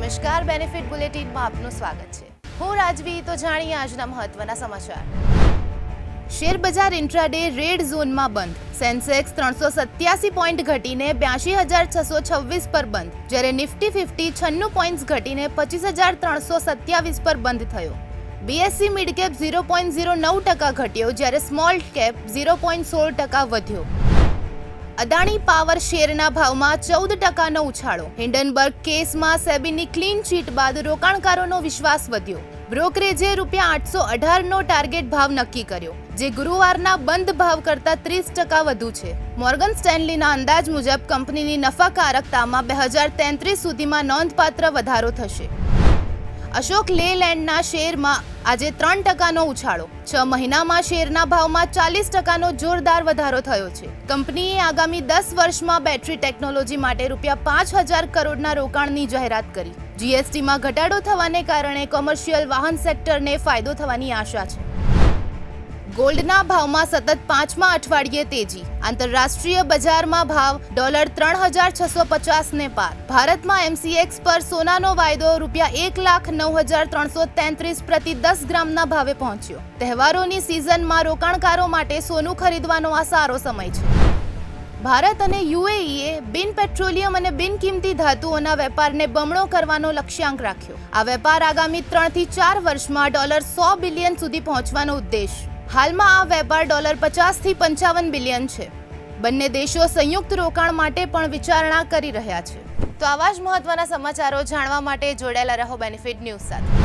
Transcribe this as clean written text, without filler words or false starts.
નમસ્કાર, બેનિફિટ બુલેટિનમાં આપનું સ્વાગત છે. હું રાજવી. તો જાણીએ આજના મહત્વના સમાચાર. શેર બજાર ઇન્ટ્રાડે રેડ ઝોનમાં બંધ. સેન્સેક્સ 387 પોઈન્ટ ઘટીને 82,626 પર બંધ, જ્યારે નિફ્ટી 50 96 પોઈન્ટ્સ ઘટીને 25,327 પર બંધ થયો. બીએસસી મિડ કેપ 0.09% ઘટ્યો, જ્યારે સ્મોલ કેપ 0.16% વધ્યો. અદાણી પાવર શેરના ભાવમાં 14%નો ઉછાળો. હિન્ડનબર્ગ કેસમાં સેબીની ક્લીન ચીટ બાદ રોકાણકારોનો વિશ્વાસ વધ્યો. બ્રોકરેજે ₹818નો ટાર્ગેટ ભાવ નક્કી કર્યો, જે ગુરુવારના બંધ ભાવ કરતાં 30% વધુ છે. મોર્ગન સ્ટેનલીના અંદાજ મુજબ કંપનીની નફાકારકતામાં 2033 સુધીમાં નોંધપાત્ર વધારો થશે. અશોક લેલેન્ડના શેરમાં આજે 3%નો ઉછાળો. 6 મહિનામાં શેરના ભાવમાં 40%નો જોરદાર વધારો થયો છે. કંપનીએ આગામી 10 વર્ષમાં બેટરી ટેકનોલોજી માટે ₹5,000 કરોડના રોકાણની જાહેરાત કરી. જીએસટીમાં ઘટાડો થવાને કારણે કોમર્શિયલ વાહન સેક્ટરને ફાયદો થવાની આશા છે. ગોલ્ડના ભાવમાં સતત 5મા અઠવાડિયે તેજી. આંતરરાષ્ટ્રીય બજારમાં ભાવ $3,650ને પાર. ભારતમાં એમસીએક્સ પર સોનાનો વાયદો ₹1,09,333 પ્રતિ 10 ગ્રામના ભાવે પહોંચ્યો. તહેવારોની સિઝનમાં રોકાણકારો માટે સોનું ખરીદવાનો આ સારો સમય છે. ભારત અને યુએઈએ બિન પેટ્રોલિયમ અને બિનકિંમતી ધાતુઓના વેપારને બમણો કરવાનો લક્ષ્યાંક રાખ્યો. આ વેપાર આગામી 3 થી 4 વર્ષમાં $100 બિલિયન સુધી પહોંચવાનો ઉદ્દેશ. હાલમાં આ વેપાર $50 થી $55 બિલિયન છે. બંને દેશો સંયુક્ત રોકાણ માટે પણ વિચારણા કરી રહ્યા છે. તો આવા જ મહત્વના સમાચારો જાણવા માટે જોડાયેલા રહો બેનિફિટ ન્યૂઝ સાથે.